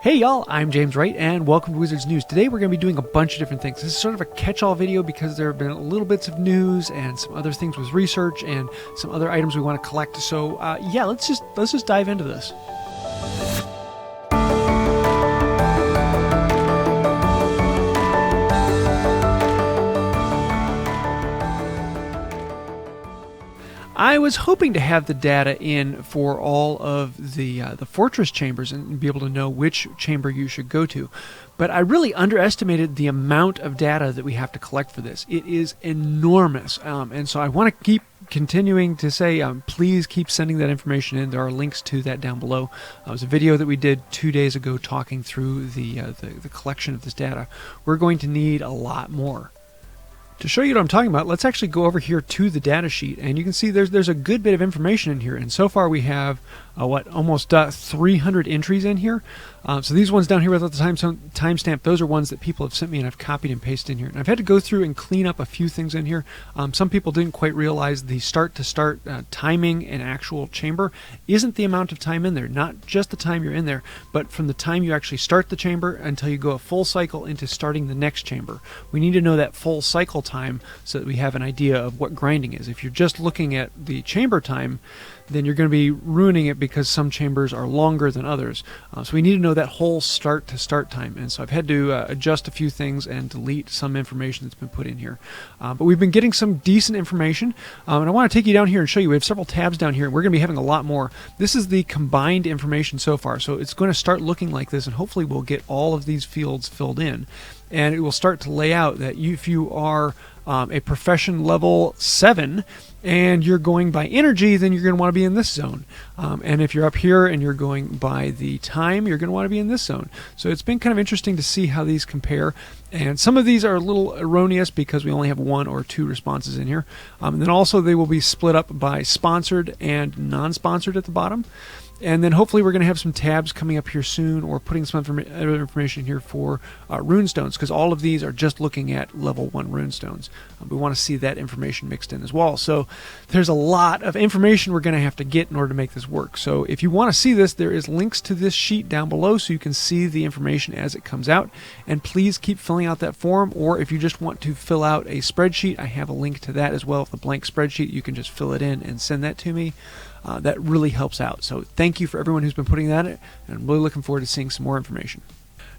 Hey y'all, I'm JamesWright and welcome to Wizards News. Today we're going to be doing a bunch of different things. This is sort of a catch-all video because there have been little bits of news and some other things with research and some other items we want to collect. So yeah, let's just dive into this. I was hoping to have the data in for all of the fortress chambers and be able to know which chamber you should go to, but I really underestimated the amount of data that we have to collect for this. It is enormous, and so I want to keep continuing to say, please keep sending that information in. There are links to that down below. It was a video that we did 2 days ago talking through the collection of this data. We're going to need a lot more. To show you what I'm talking about, let's actually go over here to the data sheet, and you can see there's a good bit of information in here, and so far we have almost 300 entries in here. So these ones down here without the timestamp, those are ones that people have sent me and I've copied and pasted in here. And I've had to go through and clean up a few things in here. Some people didn't quite realize the start-to-start timing in actual chamber isn't the amount of time in there, not just the time you're in there, but from the time you actually start the chamber until you go a full cycle into starting the next chamber. We need to know that full cycle time so that we have an idea of what grinding is. If you're just looking at the chamber time, then you're going to be ruining it because some chambers are longer than others. So we need to know that whole start to start time. And so I've had to adjust a few things and delete some information that's been put in here. But we've been getting some decent information. And I want to take you down here and show you. We have several tabs down here, and we're going to be having a lot more. This is the combined information so far. So it's going to start looking like this, and hopefully we'll get all of these fields filled in. And it will start to lay out that if you are a profession level 7 and you're going by energy, then you're going to want to be in this zone. And if you're up here and you're going by the time, you're going to want to be in this zone. So it's been kind of interesting to see how these compare. And some of these are a little erroneous because we only have 1 or 2 responses in here. And then also they will be split up by sponsored and non-sponsored at the bottom. And then hopefully we're going to have some tabs coming up here soon, or putting some other information here for runestones, because all of these are just looking at level 1 runestones. We want to see that information mixed in as well. So there's a lot of information we're going to have to get in order to make this work. So if you want to see this, there is links to this sheet down below so you can see the information as it comes out. And please keep filling out that form, or if you just want to fill out a spreadsheet, I have a link to that as well. With a blank spreadsheet, you can just fill it in and send that to me. That really helps out. So thank you for everyone who's been putting that in, and I'm really looking forward to seeing some more information.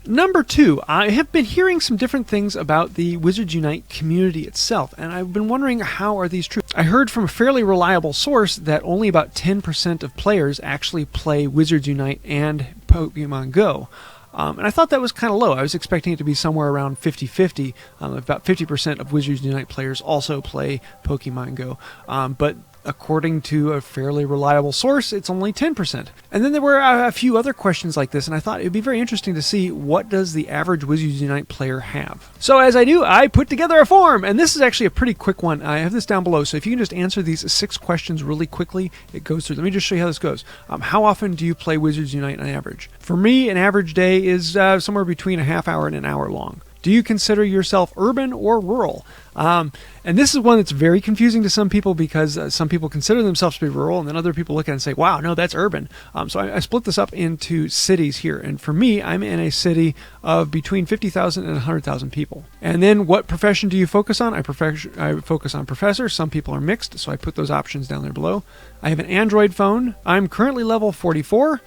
Number 2, I have been hearing some different things about the Wizards Unite community itself, and I've been wondering, how are these true? I heard from a fairly reliable source that only about 10% of players actually play Wizards Unite and Pokemon Go. And I thought that was kind of low. I was expecting it to be somewhere around 50-50. About 50% of Wizards Unite players also play Pokemon Go. But according to a fairly reliable source, it's only 10%. And then there were a few other questions like this, and I thought it would be very interesting to see, what does the average Wizards Unite player have? So as I do, I put together a form, and this is actually a pretty quick one. I have this down below, so if you can just answer these 6 questions really quickly, it goes through. Let me just show you how this goes. How often do you play Wizards Unite on average? For me, an average day is somewhere between a half hour and an hour long. Do you consider yourself urban or rural? And this is one that's very confusing to some people, because some people consider themselves to be rural, and then other people look at it and say, wow, no, that's urban. So I split this up into cities here. And for me, I'm in a city of between 50,000 and 100,000 people. And then what profession do you focus on? I focus on professor. Some people are mixed, so I put those options down there below. I have an Android phone. I'm currently level 44.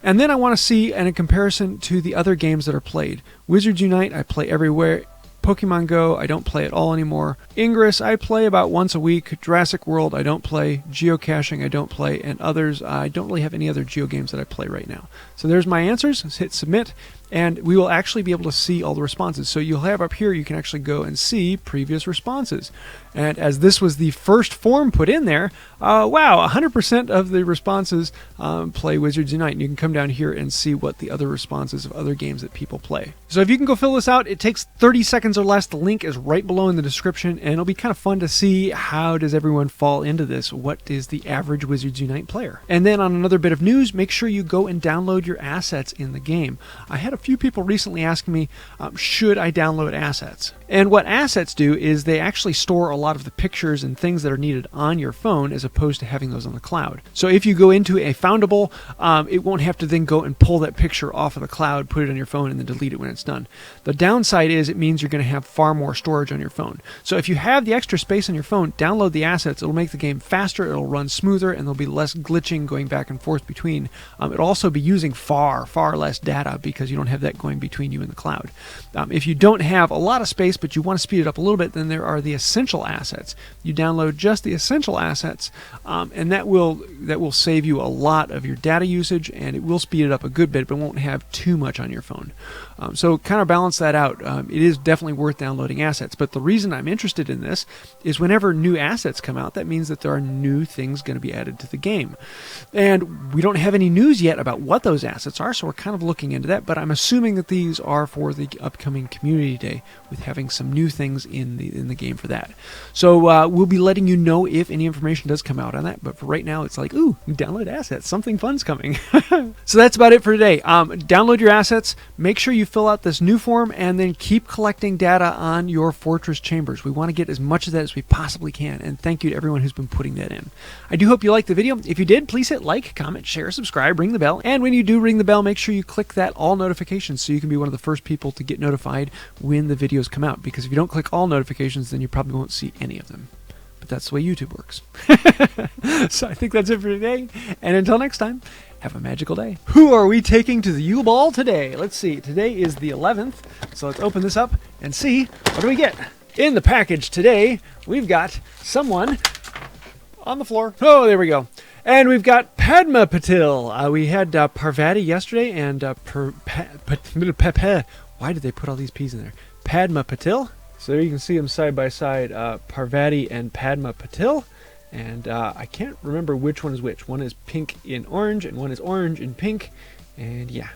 And then I want to see in a comparison to the other games that are played. Wizards Unite, I play everywhere. Pokemon Go, I don't play at all anymore. Ingress, I play about once a week. Jurassic World, I don't play. Geocaching, I don't play. And others, I don't really have any other geo games that I play right now. So there's my answers. Let's hit submit. And we will actually be able to see all the responses. So you'll have up here, you can actually go and see previous responses. And as this was the first form put in there, wow, 100% of the responses play Wizards Unite. And you can come down here and see what the other responses of other games that people play. So if you can go fill this out, it takes 30 seconds or less. The link is right below in the description, and it'll be kind of fun to see, how does everyone fall into this? What is the average Wizards Unite player? And then on another bit of news, make sure you go and download your assets in the game. I had a a few people recently asking me, should I download assets? And what assets do is they actually store a lot of the pictures and things that are needed on your phone as opposed to having those on the cloud. So if you go into a Foundable, it won't have to then go and pull that picture off of the cloud, put it on your phone, and then delete it when it's done. The downside is it means you're going to have far more storage on your phone. So if you have the extra space on your phone, download the assets. It'll make the game faster, it'll run smoother, and there'll be less glitching going back and forth between. It'll also be using far less data because you don't have that going between you and the cloud. If you don't have a lot of space but you want to speed it up a little bit, then there are the essential assets. You download just the essential assets, and that will save you a lot of your data usage, and it will speed it up a good bit, but won't have too much on your phone. So kind of balance that out. It is definitely worth downloading assets, but the reason I'm interested in this is whenever new assets come out, that means that there are new things going to be added to the game. And we don't have any news yet about what those assets are, so we're kind of looking into that, but I'm assuming that these are for the upcoming Community Day, with having some new things in the game for that. So we'll be letting you know if any information does come out on that, but for right now it's like, ooh, download assets, something fun's coming. So that's about it for today. Download your assets, make sure you fill out this new form, and then keep collecting data on your Fortress Chambers. We want to get as much of that as we possibly can, and thank you to everyone who's been putting that in. I do hope you liked the video. If you did, please hit like, comment, share, subscribe, ring the bell, and when you do ring the bell, make sure you click that all notifications so you can be one of the first people to get notified when the videos come out, because if you don't click all notifications, then you probably won't see any of them. But that's the way YouTube works. So I think that's it for today, and until next time, have a magical day. Who are we taking to the U-Ball today? Let's see. Today is the 11th, so let's open this up and see what do we get. In the package today, we've got someone on the floor. Oh, there we go. And we've got Padma Patil. We had Parvati yesterday, and why did they put all these P's in there? Padma Patil. So there you can see them side by side, Parvati and Padma Patil. And I can't remember which one is which. One is pink in orange, and one is orange in pink. And yeah.